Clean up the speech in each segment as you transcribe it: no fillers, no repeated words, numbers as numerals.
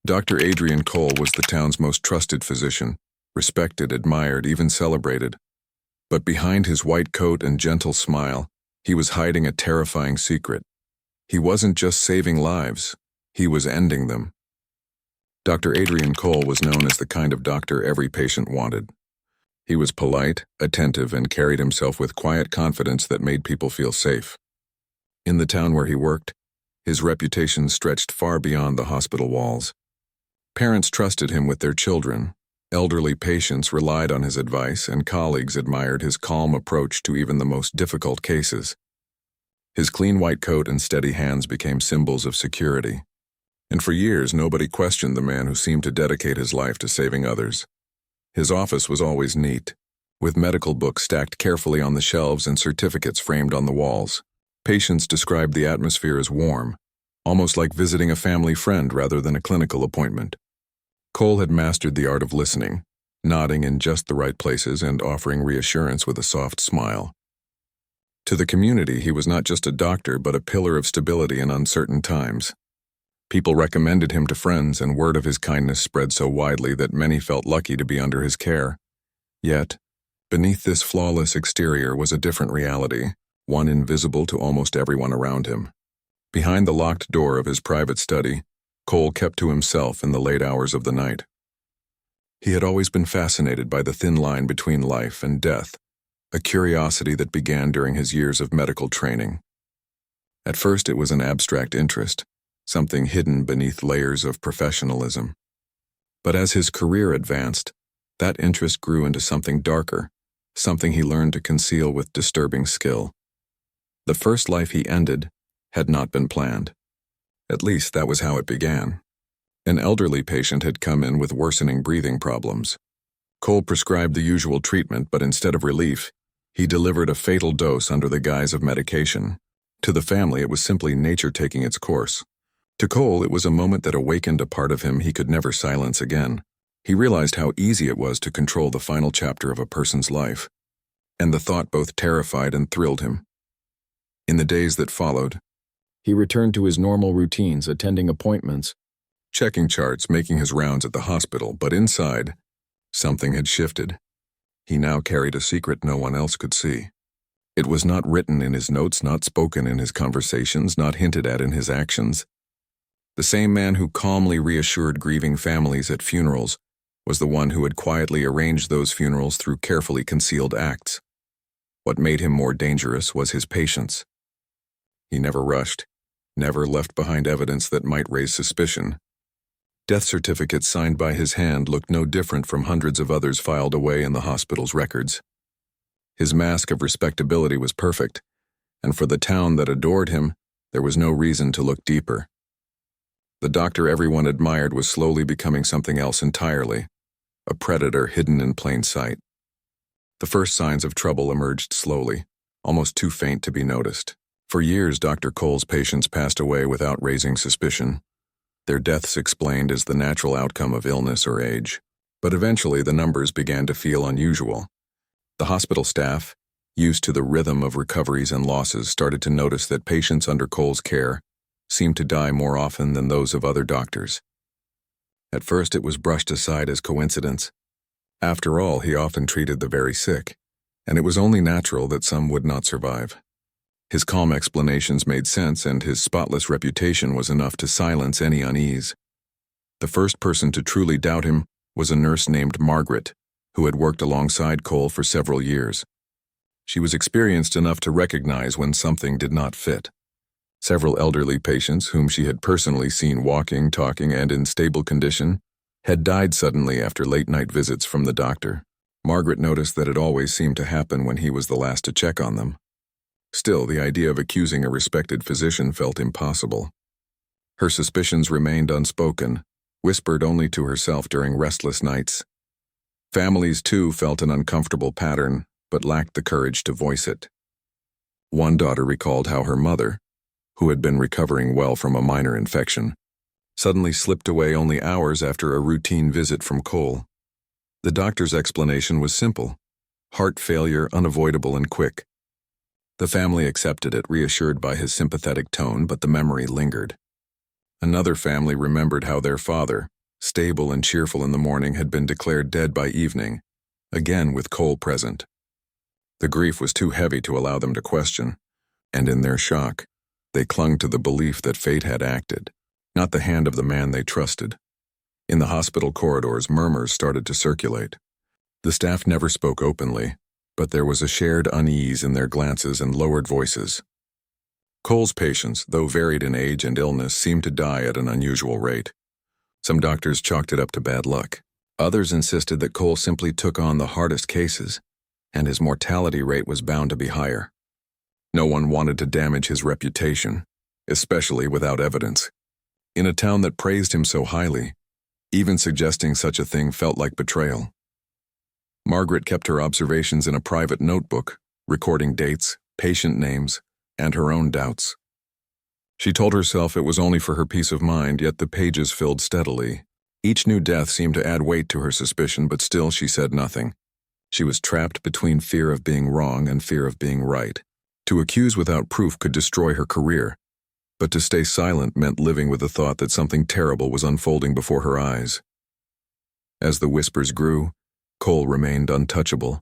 Dr. Adrian Cole was the town's most trusted physician, respected, admired, even celebrated. But behind his white coat and gentle smile, he was hiding a terrifying secret. He wasn't just saving lives, he was ending them. Dr. Adrian Cole was known as the kind of doctor every patient wanted. He was polite, attentive, and carried himself with quiet confidence that made people feel safe. In the town where he worked, his reputation stretched far beyond the hospital walls. Parents trusted him with their children, elderly patients relied on his advice, and colleagues admired his calm approach to even the most difficult cases. His clean white coat and steady hands became symbols of security. And for years, nobody questioned the man who seemed to dedicate his life to saving others. His office was always neat, with medical books stacked carefully on the shelves and certificates framed on the walls. Patients described the atmosphere as warm, almost like visiting a family friend rather than a clinical appointment. Cole had mastered the art of listening, nodding in just the right places and offering reassurance with a soft smile. To the community, he was not just a doctor but a pillar of stability in uncertain times. People recommended him to friends, and word of his kindness spread so widely that many felt lucky to be under his care. Yet, beneath this flawless exterior was a different reality, one invisible to almost everyone around him. Behind the locked door of his private study, Cole kept to himself in the late hours of the night. He had always been fascinated by the thin line between life and death, a curiosity that began during his years of medical training. At first it was an abstract interest, something hidden beneath layers of professionalism. But as his career advanced, that interest grew into something darker, something he learned to conceal with disturbing skill. The first life he ended had not been planned. At least that was how it began. An elderly patient had come in with worsening breathing problems. Cole prescribed the usual treatment, but instead of relief, he delivered a fatal dose under the guise of medication. To the family, it was simply nature taking its course. To Cole, it was a moment that awakened a part of him he could never silence again. He realized how easy it was to control the final chapter of a person's life, and the thought both terrified and thrilled him. In the days that followed, he returned to his normal routines, attending appointments, checking charts, making his rounds at the hospital, but inside, something had shifted. He now carried a secret no one else could see. It was not written in his notes, not spoken in his conversations, not hinted at in his actions. The same man who calmly reassured grieving families at funerals was the one who had quietly arranged those funerals through carefully concealed acts. What made him more dangerous was his patience. He never rushed, never left behind evidence that might raise suspicion. Death certificates signed by his hand looked no different from hundreds of others filed away in the hospital's records. His mask of respectability was perfect, and for the town that adored him, there was no reason to look deeper. The doctor everyone admired was slowly becoming something else entirely, a predator hidden in plain sight. The first signs of trouble emerged slowly, almost too faint to be noticed. For years, Dr. Cole's patients passed away without raising suspicion, their deaths explained as the natural outcome of illness or age. But eventually, the numbers began to feel unusual. The hospital staff, used to the rhythm of recoveries and losses, started to notice that patients under Cole's care seemed to die more often than those of other doctors. At first, it was brushed aside as coincidence. After all, he often treated the very sick, and it was only natural that some would not survive. His calm explanations made sense, and his spotless reputation was enough to silence any unease. The first person to truly doubt him was a nurse named Margaret, who had worked alongside Cole for several years. She was experienced enough to recognize when something did not fit. Several elderly patients, whom she had personally seen walking, talking, and in stable condition, had died suddenly after late-night visits from the doctor. Margaret noticed that it always seemed to happen when he was the last to check on them. Still, the idea of accusing a respected physician felt impossible. Her suspicions remained unspoken, whispered only to herself during restless nights. Families, too, felt an uncomfortable pattern, but lacked the courage to voice it. One daughter recalled how her mother, who had been recovering well from a minor infection, suddenly slipped away only hours after a routine visit from Cole. The doctor's explanation was simple: heart failure, unavoidable and quick. The family accepted it, reassured by his sympathetic tone, but the memory lingered. Another family remembered how their father, stable and cheerful in the morning, had been declared dead by evening, again with Cole present. The grief was too heavy to allow them to question, and in their shock, they clung to the belief that fate had acted, not the hand of the man they trusted. In the hospital corridors, murmurs started to circulate. The staff never spoke openly, but there was a shared unease in their glances and lowered voices. Cole's patients, though varied in age and illness, seemed to die at an unusual rate. Some doctors chalked it up to bad luck. Others insisted that Cole simply took on the hardest cases, and his mortality rate was bound to be higher. No one wanted to damage his reputation, especially without evidence. In a town that praised him so highly, even suggesting such a thing felt like betrayal. Margaret kept her observations in a private notebook, recording dates, patient names, and her own doubts. She told herself it was only for her peace of mind, yet the pages filled steadily. Each new death seemed to add weight to her suspicion, but still she said nothing. She was trapped between fear of being wrong and fear of being right. To accuse without proof could destroy her career, but to stay silent meant living with the thought that something terrible was unfolding before her eyes. As the whispers grew, Cole remained untouchable.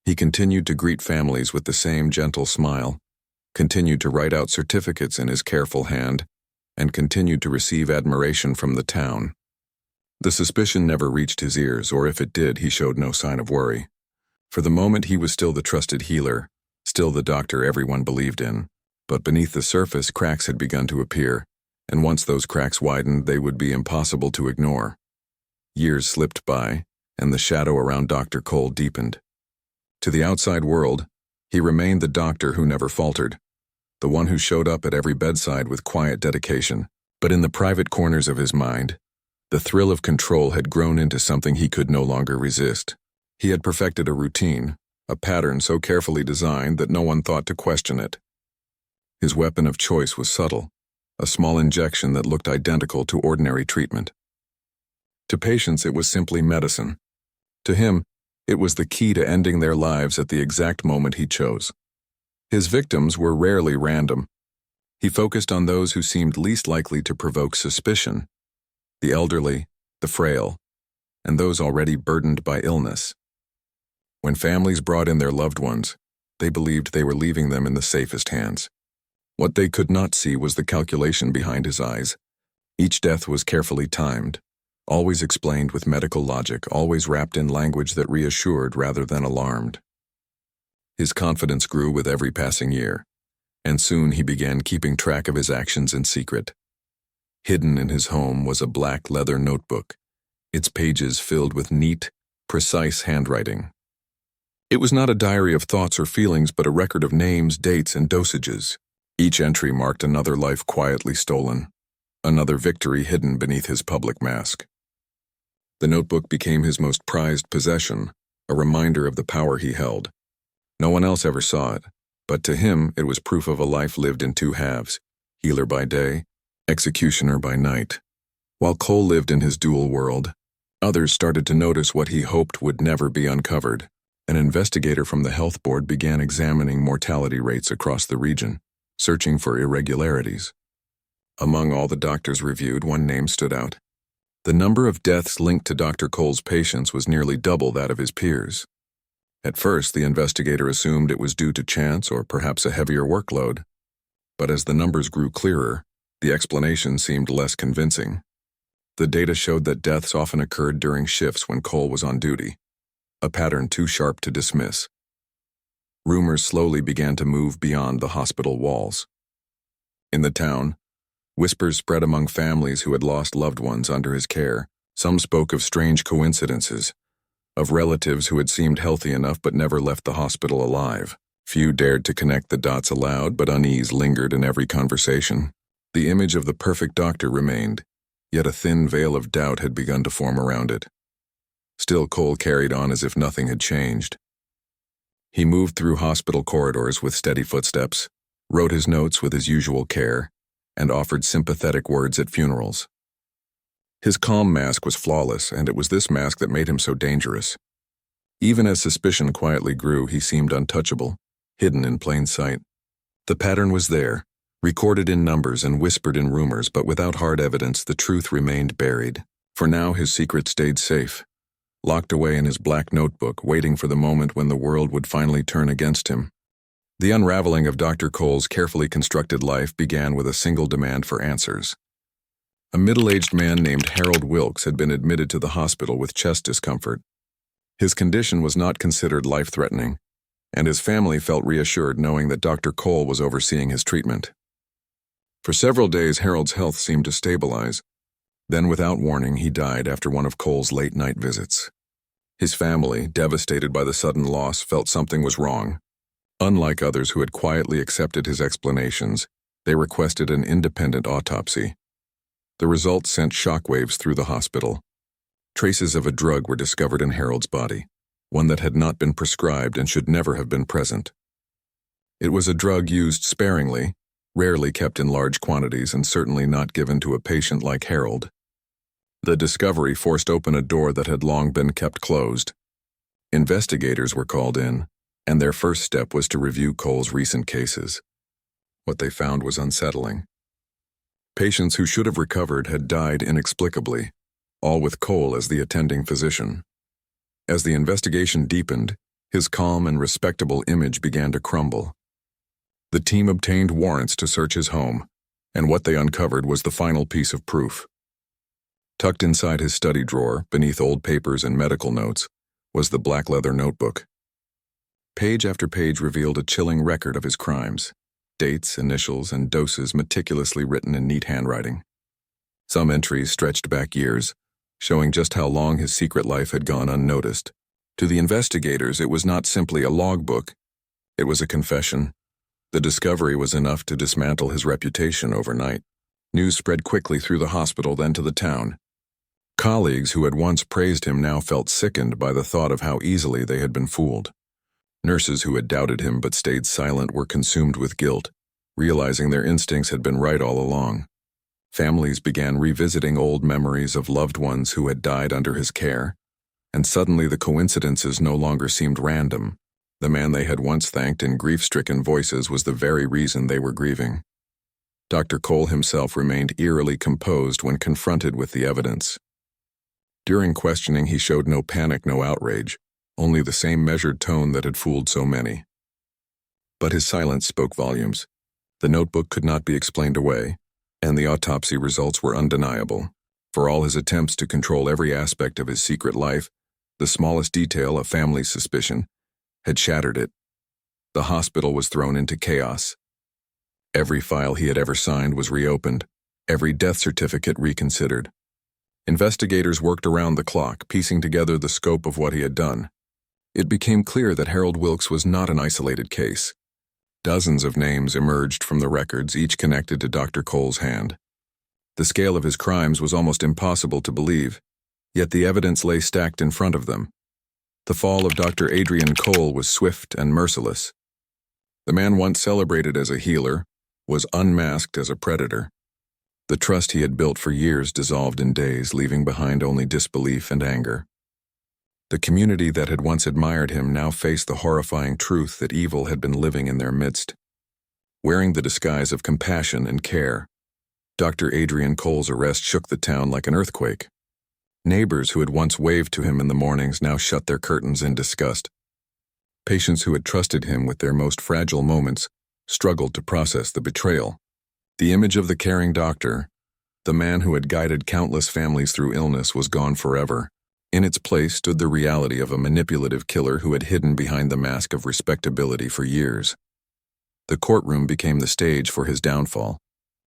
He continued to greet families with the same gentle smile, continued to write out certificates in his careful hand, and continued to receive admiration from the town. The suspicion never reached his ears, or if it did, he showed no sign of worry. For the moment, he was still the trusted healer, still the doctor everyone believed in. But beneath the surface, cracks had begun to appear, and once those cracks widened, they would be impossible to ignore. Years slipped by, and the shadow around Dr. Cole deepened. To the outside world, he remained the doctor who never faltered, the one who showed up at every bedside with quiet dedication. But in the private corners of his mind, the thrill of control had grown into something he could no longer resist. He had perfected a routine, a pattern so carefully designed that no one thought to question it. His weapon of choice was subtle, a small injection that looked identical to ordinary treatment. To patients, it was simply medicine. To him, it was the key to ending their lives at the exact moment he chose. His victims were rarely random. He focused on those who seemed least likely to provoke suspicion: the elderly, the frail, and those already burdened by illness. When families brought in their loved ones, they believed they were leaving them in the safest hands. What they could not see was the calculation behind his eyes. Each death was carefully timed, always explained with medical logic, always wrapped in language that reassured rather than alarmed. His confidence grew with every passing year, and soon he began keeping track of his actions in secret. Hidden in his home was a black leather notebook, its pages filled with neat, precise handwriting. It was not a diary of thoughts or feelings, but a record of names, dates, and dosages. Each entry marked another life quietly stolen, another victory hidden beneath his public mask. The notebook became his most prized possession, a reminder of the power he held. No one else ever saw it, but to him it was proof of a life lived in two halves, healer by day, executioner by night. While Cole lived in his dual world, others started to notice what he hoped would never be uncovered. An investigator from the health board began examining mortality rates across the region, searching for irregularities. Among all the doctors reviewed, one name stood out. The number of deaths linked to Dr. Cole's patients was nearly double that of his peers. At first, the investigator assumed it was due to chance or perhaps a heavier workload. But as the numbers grew clearer, the explanation seemed less convincing. The data showed that deaths often occurred during shifts when Cole was on duty, a pattern too sharp to dismiss. Rumors slowly began to move beyond the hospital walls. In the town, whispers spread among families who had lost loved ones under his care. Some spoke of strange coincidences, of relatives who had seemed healthy enough but never left the hospital alive. Few dared to connect the dots aloud, but unease lingered in every conversation. The image of the perfect doctor remained, yet a thin veil of doubt had begun to form around it. Still, Cole carried on as if nothing had changed. He moved through hospital corridors with steady footsteps, wrote his notes with his usual care, and offered sympathetic words at funerals. His calm mask was flawless, and it was this mask that made him so dangerous. Even as suspicion quietly grew, he seemed untouchable, hidden in plain sight. The pattern was there, Recorded in numbers and whispered in rumors, but without hard evidence, the truth remained buried. For now, his secret stayed safe, locked away in his black notebook, waiting for the moment when the world would finally turn against him. The unraveling of Dr. Cole's carefully constructed life began with a single demand for answers. A middle-aged man named Harold Wilkes had been admitted to the hospital with chest discomfort. His condition was not considered life-threatening, and his family felt reassured knowing that Dr. Cole was overseeing his treatment. For several days, Harold's health seemed to stabilize. Then, without warning, he died after one of Cole's late-night visits. His family, devastated by the sudden loss, felt something was wrong. Unlike others who had quietly accepted his explanations, they requested an independent autopsy. The results sent shockwaves through the hospital. Traces of a drug were discovered in Harold's body, one that had not been prescribed and should never have been present. It was a drug used sparingly, rarely kept in large quantities, and certainly not given to a patient like Harold. The discovery forced open a door that had long been kept closed. Investigators were called in, and their first step was to review Cole's recent cases. What they found was unsettling. Patients who should have recovered had died inexplicably, all with Cole as the attending physician. As the investigation deepened, his calm and respectable image began to crumble. The team obtained warrants to search his home, and what they uncovered was the final piece of proof. Tucked inside his study drawer, beneath old papers and medical notes, was the black leather notebook. Page after page revealed a chilling record of his crimes, dates, initials, and doses meticulously written in neat handwriting. Some entries stretched back years, showing just how long his secret life had gone unnoticed. To the investigators, it was not simply a logbook. It was a confession. The discovery was enough to dismantle his reputation overnight. News spread quickly through the hospital, then to the town. Colleagues who had once praised him now felt sickened by the thought of how easily they had been fooled. Nurses who had doubted him but stayed silent were consumed with guilt, realizing their instincts had been right all along. Families began revisiting old memories of loved ones who had died under his care, and suddenly the coincidences no longer seemed random. The man they had once thanked in grief-stricken voices was the very reason they were grieving. Dr. Cole himself remained eerily composed when confronted with the evidence. During questioning, he showed no panic, no outrage, only the same measured tone that had fooled so many. But his silence spoke volumes. The notebook could not be explained away, and the autopsy results were undeniable. For all his attempts to control every aspect of his secret life, the smallest detail, a family's suspicion, had shattered it. The hospital was thrown into chaos. Every file he had ever signed was reopened, every death certificate reconsidered. Investigators worked around the clock, piecing together the scope of what he had done. It became clear that Harold Wilkes was not an isolated case. Dozens of names emerged from the records, each connected to Dr. Cole's hand. The scale of his crimes was almost impossible to believe, yet the evidence lay stacked in front of them. The fall of Dr. Adrian Cole was swift and merciless. The man once celebrated as a healer was unmasked as a predator. The trust he had built for years dissolved in days, leaving behind only disbelief and anger. The community that had once admired him now faced the horrifying truth that evil had been living in their midst. Wearing the disguise of compassion and care, Dr. Adrian Cole's arrest shook the town like an earthquake. Neighbors who had once waved to him in the mornings now shut their curtains in disgust. Patients who had trusted him with their most fragile moments struggled to process the betrayal. The image of the caring doctor, the man who had guided countless families through illness, was gone forever. In its place stood the reality of a manipulative killer who had hidden behind the mask of respectability for years. The courtroom became the stage for his downfall.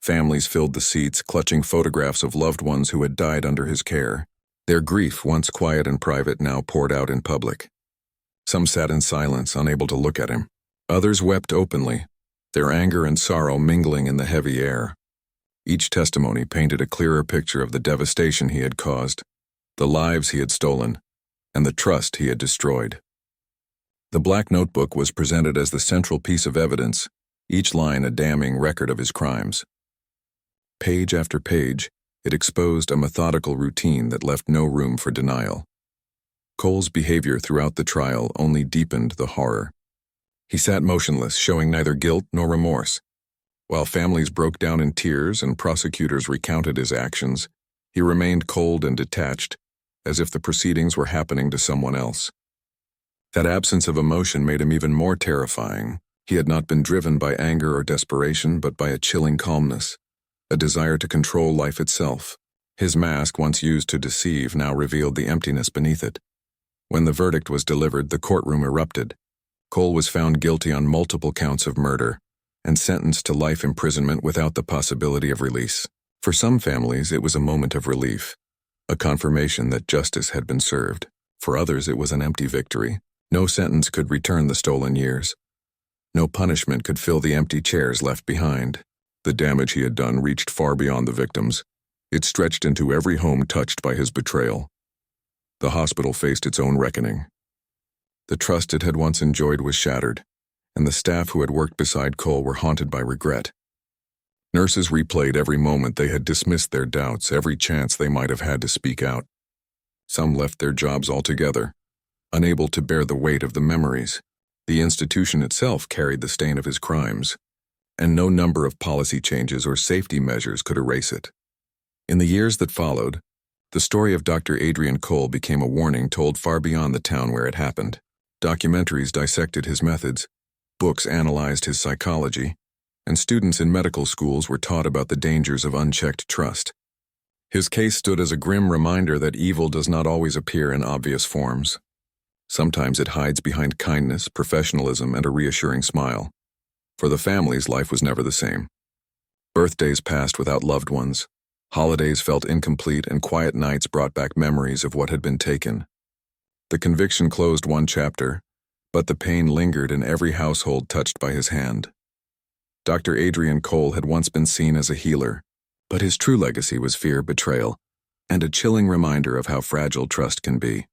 Families filled the seats, clutching photographs of loved ones who had died under his care. Their grief, once quiet and private, now poured out in public. Some sat in silence, unable to look at him. Others wept openly, their anger and sorrow mingling in the heavy air. Each testimony painted a clearer picture of the devastation he had caused, the lives he had stolen, and the trust he had destroyed. The black notebook was presented as the central piece of evidence, each line a damning record of his crimes. Page after page, it exposed a methodical routine that left no room for denial. Cole's behavior throughout the trial only deepened the horror. He sat motionless, showing neither guilt nor remorse. While families broke down in tears and prosecutors recounted his actions, he remained cold and detached, as if the proceedings were happening to someone else. That absence of emotion made him even more terrifying. He had not been driven by anger or desperation, but by a chilling calmness, a desire to control life itself. His mask, once used to deceive, now revealed the emptiness beneath it. When the verdict was delivered, the courtroom erupted. Cole was found guilty on multiple counts of murder and sentenced to life imprisonment without the possibility of release. For some families, it was a moment of relief, a confirmation that justice had been served. For others, it was an empty victory. No sentence could return the stolen years. No punishment could fill the empty chairs left behind. The damage he had done reached far beyond the victims. It stretched into every home touched by his betrayal. The hospital faced its own reckoning. The trust it had once enjoyed was shattered, and the staff who had worked beside Cole were haunted by regret. Nurses replayed every moment they had dismissed their doubts, every chance they might have had to speak out. Some left their jobs altogether, unable to bear the weight of the memories. The institution itself carried the stain of his crimes, and no number of policy changes or safety measures could erase it. In the years that followed, the story of Dr. Adrian Cole became a warning told far beyond the town where it happened. Documentaries dissected his methods, books analyzed his psychology, and students in medical schools were taught about the dangers of unchecked trust. His case stood as a grim reminder that evil does not always appear in obvious forms. Sometimes it hides behind kindness, professionalism, and a reassuring smile. For the families, life was never the same. Birthdays passed without loved ones. Holidays felt incomplete, and quiet nights brought back memories of what had been taken. The conviction closed one chapter, but the pain lingered in every household touched by his hand. Dr. Adrian Cole had once been seen as a healer, but his true legacy was fear, betrayal, and a chilling reminder of how fragile trust can be.